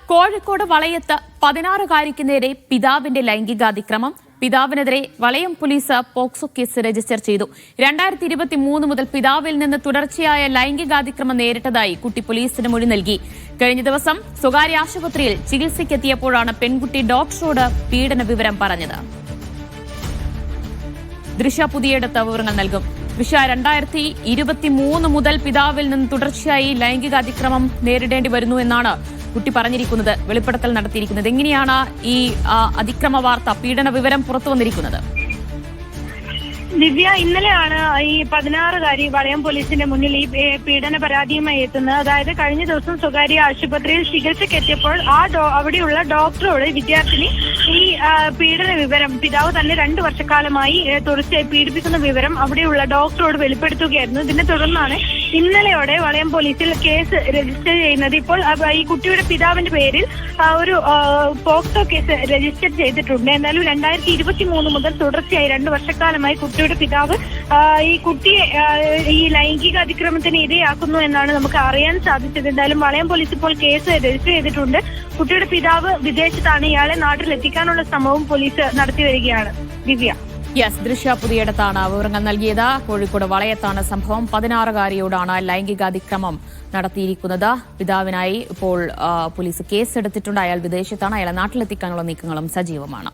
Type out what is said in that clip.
കോഴിക്കോട് വളയത്ത് 16-കാരിക്ക് നേരെ പിതാവിന്റെ ലൈംഗികാതിക്രമം. പിതാവിനെതിരെ വളയം പോലീസ് പോക്സോ കേസ് രജിസ്റ്റർ ചെയ്തു. 2023 മുതൽ പിതാവിൽ നിന്ന് തുടർച്ചയായ ലൈംഗികാതിക്രമം നേരിട്ടതായി കുട്ടി പോലീസിന് മൊഴി നൽകി. കഴിഞ്ഞ ദിവസം സ്വകാര്യ ആശുപത്രിയിൽ ചികിത്സയ്ക്കെത്തിയപ്പോഴാണ് പെൺകുട്ടി ഡോക്ടറോട് പീഡന വിവരം പറഞ്ഞത്. ദൃശ്യ പുതിയടത്ത് വിവരങ്ങൾ നൽകും. ദൃശ്യ, 2023 മുതൽ പിതാവിൽ നിന്ന് തുടർച്ചയായി ലൈംഗികാതിക്രമം നേരിടേണ്ടി വരുന്നു എന്നാണ് കുട്ടി പറഞ്ഞിരിക്കുന്നത്, വെളിപ്പെടുത്തൽ നടത്തിയിരിക്കുന്നത്. എങ്ങനെയാണ് ഈ അതിക്രമ വാർത്ത, പീഡന വിവരം പുറത്തു വന്നിരിക്കുന്നത്? ദിവ്യ, ഇന്നലെയാണ് ഈ 16-കാരി വളയം പോലീസിന്റെ മുന്നിൽ ഈ പീഡന പരാതിയുമായി എത്തുന്നത്. അതായത് കഴിഞ്ഞ ദിവസം സ്വകാര്യ ആശുപത്രിയിൽ ചികിത്സയ്ക്കെത്തിയപ്പോൾ അവിടെയുള്ള ഡോക്ടറോട് വിദ്യാർത്ഥിനി ഈ പീഡന വിവരം, പിതാവ് തന്നെ 2 വർഷക്കാലമായി തുടർച്ചയായി പീഡിപ്പിക്കുന്ന വിവരം അവിടെയുള്ള ഡോക്ടറോട് വെളിപ്പെടുത്തുകയായിരുന്നു. ഇതിനെ തുടർന്നാണ് ഇന്നലെയോടെ വളയം പോലീസിൽ കേസ് രജിസ്റ്റർ ചെയ്യുന്നത്. ഇപ്പോൾ ഈ കുട്ടിയുടെ പിതാവിന്റെ പേരിൽ ഒരു പോക്സോ കേസ് രജിസ്റ്റർ ചെയ്തിട്ടുണ്ട്. എന്നാലും 2023 മുതൽ തുടർച്ചയായി 2 വർഷക്കാലമായി കുട്ടിയുടെ പിതാവ് ഈ കുട്ടിയെ ഈ ലൈംഗിക അതിക്രമത്തിന് ഇരയാക്കുന്നു എന്നാണ് നമുക്ക് അറിയാൻ സാധിച്ചത്. എന്തായാലും വളയം പോലീസ് ഇപ്പോൾ കേസ് രജിസ്റ്റർ ചെയ്തിട്ടുണ്ട്. കുട്ടിയുടെ പിതാവ് വിദേശത്താണ്. ഇയാളെ നാട്ടിലെത്തിക്കാനുള്ള ശ്രമവും പോലീസ് നടത്തി വരികയാണ്. ദിവ്യ, ദൃശ്യ പുതിയടത്താണ് വിവരങ്ങൾ നൽകിയത്. കോഴിക്കോട് വളയത്താണ് സംഭവം. 16-കാരിയോടാണ് ലൈംഗികാതിക്രമം നടത്തിയിരിക്കുന്നത്. പിതാവിനായി ഇപ്പോൾ പോലീസ് കേസെടുത്തിട്ടുണ്ട്. അയാൾ വിദേശത്താണ്. അയാളെ നാട്ടിലെത്തിക്കാനുള്ള നീക്കങ്ങളും സജീവമാണ്.